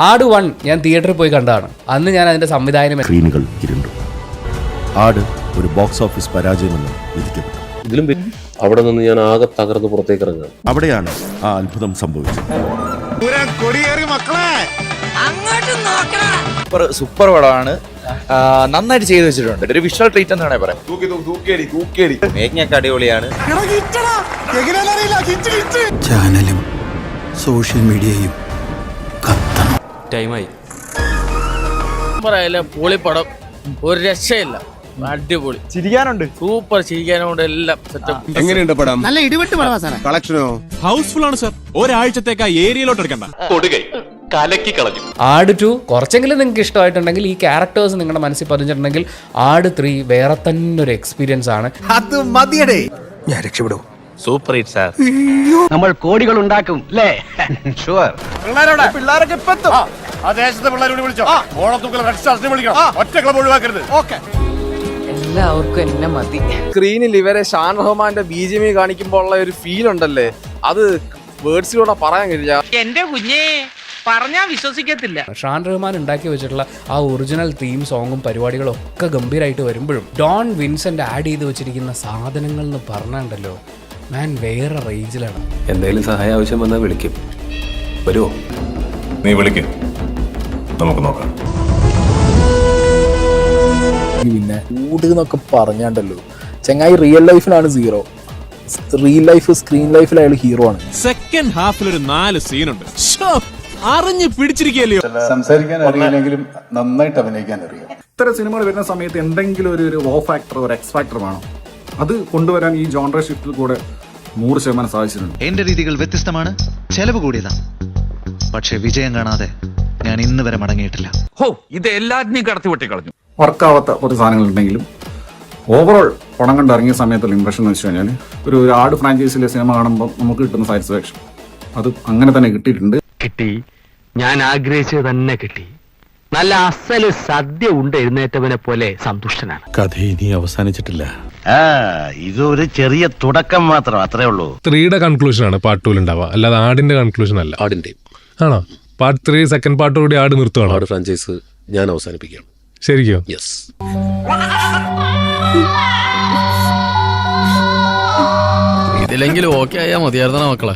ആട് 1 ഞാൻ തിയേറ്ററിൽ പോയി കണ്ടതാണ്. അന്ന് ഞാൻ അതിന്റെ സംവിധാനം സ്ക്രീനുകൾ ഇരുണ്ടു. ആട് ഒരു ബോക്സ് ഓഫീസ് പരാജയമെന്ന് വിധിക്കപ്പെട്ടു. ഇതിലും അവിടെ നിന്ന് ഞാൻ ആകെ തകർന്ന് പുറത്തേക്ക് ഇറങ്ങുക. അവിടെയാണ് ആ അത്ഭുതം സംഭവിച്ചത്. സൂപ്പർ പടമാണ്. നന്നായിട്ട് ചെയ്തു വെച്ചിട്ടുണ്ട്. ഒരു വിഷ്വൽ ട്രീറ്റ് എന്നാണ് പറയാം. മേക്കിങ്ങൊക്കെ അടിപൊളിയാണ്. ചാനലും സോഷ്യൽ മീഡിയയും ടൈമായി. പൊളിപ്പടം, ഒരു രക്ഷയില്ല, അടിപൊളി. ചിരിക്കാനുണ്ട്, സൂപ്പർ ചിരിക്കാനുണ്ട്, എല്ലാം സെറ്റപ്പ്. എങ്ങനെയുണ്ട് പടം? നല്ല ഇടിവെട്ട് പടവാ സാറേ. കളക്ഷനോ? ഹൗസ്ഫുൾ ആണ് സാർ. ഒരാഴ്ചത്തേക്ക് ആ ഏരിയയിലോട്ട് എടുക്കണ്ട. കൊടുകൈ കലക്കി കളഞ്ഞു. ആട് 2 കുറച്ചെങ്കിലും നിങ്ങൾക്ക് ഇഷ്ടമായിട്ടുണ്ടെങ്കിൽ, ഈ ക്യാരക്ടേഴ്സ് നിങ്ങളുടെ മനസ്സിൽ പതിഞ്ഞിട്ടുണ്ടെങ്കിൽ, ആട് 3 വേറെ തന്നെ ഒരു എക്സ്പീരിയൻസ് ആണ്. അത് മതിയടേ. ഞാൻ രക്ഷപ്പെടും. Super hit sir. നമ്മൾ കോടികൾ ഉണ്ടാക്കും അല്ലേ? ഷുവർ. പിള്ളേരൊക്കെ ഇപ്പൊ എത്തും. എല്ലാവർക്കും എന്നെ മതി. സ്ക്രീനിൽ ഇവരെ ഷാൻ റഹ്മാന്റെ BGM കാണിക്കുമ്പോൾ ഉള്ള ഒരു ഫീൽ ഉണ്ടല്ലേ, അത് വേർഡ്സിലൂടെ പറയാൻ കഴിയില്ല. എന്റെ കുഞ്ഞെ പറഞ്ഞാ വിശ്വസിക്കത്തില്ല. ഷാൻ റഹ്മാൻ ഉണ്ടാക്കി വെച്ചിട്ടുള്ള ആ ഒറിജിനൽ തീം സോങ്ങും പരിപാടികളും ഒക്കെ ഗംഭീരമായിട്ട് വരുമ്പോഴും ഡോൺ വിൻസെന്റ് ആഡ് ചെയ്ത് വെച്ചിരിക്കുന്ന സാധനങ്ങൾ എന്ന് പറഞ്ഞാണ്ടല്ലോ, മാൻ വേറെ റേഞ്ചിലാണ്. എന്തെങ്കിലും സഹായം ആവശ്യം വന്നാൽ വിളിക്കും. വരുമോ? നീ വിളിക്കും, നമുക്ക് നോക്കാം. പിന്നെ കൂട് എന്നൊക്കെ പറഞ്ഞാണ്ടല്ലോ, ചങ്ങായി റിയൽ ലൈഫിലാണ് സീറോ. റിയൽ ലൈഫ് സ്ക്രീൻ ലൈഫിൽ അയാൾ ഹീറോ ആണ്. സെക്കൻഡ് ഹാഫിൽ ഒരു 4 സീനുണ്ട്. അറിഞ്ഞു പിടിച്ചിരിക്കല്ലോ. സംസാരിക്കാൻ അറിയില്ലെങ്കിലും നന്നായിട്ട് അഭിനയിക്കാൻ അറിയാം. ഇത്തരം സിനിമകൾ വരുന്ന സമയത്ത് എന്തെങ്കിലും ഒരു വോ ഫാക്ടർ, ഒരു എക്സ് ഫാക്ടർ വേണം. അത് കൊണ്ടുവരാൻ ഈ ജോൺറ ഷിഫ്റ്റിൽ കൂടെ 100% സാധിച്ചിട്ടുണ്ട്. എന്റെ രീതികൾ വ്യത്യസ്തമാണ്, ചെലവ് കൂടിയതാണ്. പക്ഷെ വിജയം കാണാതെ ഞാൻ ഇന്ന് വരെ മടങ്ങിയിട്ടില്ല. ഇത് എല്ലാത്തിനെയും കടത്തി വെട്ടി കളഞ്ഞു. വർക്കാവാത്ത കുറച്ച് സാധനങ്ങളുണ്ടെങ്കിലും ഓവറോൾ പണം കണ്ട് ഇറങ്ങിയ സമയത്തുള്ള ഇംപ്രഷൻ എന്ന് വെച്ച് കഴിഞ്ഞാൽ, ഒരു ആട് ഫ്രാഞ്ചൈസിലെ സിനിമ കാണുമ്പോൾ നമുക്ക് കിട്ടുന്ന സാറ്റിസ്ഫാക്ഷൻ അത് അങ്ങനെ തന്നെ കിട്ടിയിട്ടുണ്ട്. കിട്ടി, ഞാൻ ആഗ്രഹിച്ചത് തന്നെ കിട്ടി. നല്ല അസല് സദ്യ ഉണ്ട് എഴുന്നേറ്റവനെ പോലെ സന്തുഷ്ടനാണ്. കഥ ഇനി അവസാനിച്ചിട്ടില്ല. ഇതൊരു ചെറിയ തുടക്കം മാത്രം, അത്രേ ഉള്ളൂ. 3യുടെ കൺക്ലൂഷൻ ആണ് പാർട്ട് 2 ഉണ്ടാവുക, അല്ലാതെ ആടിന്റെ കൺക്ലൂഷൻ അല്ല. ആടിന്റെയും ആണോ? പാർട്ട് 3 സെക്കൻഡ് പാർട്ടോടുകൂടി ആട് നിർത്തുവാണോ? ആട് ഫ്രാഞ്ചൈസ് ഞാൻ അവസാനിപ്പിക്കുകയാണ്. ശരിക്കും? യെസ്. ഇതിലെങ്കിലും ഓക്കെ ആയാ മതിയായിരുന്ന മക്കളെ.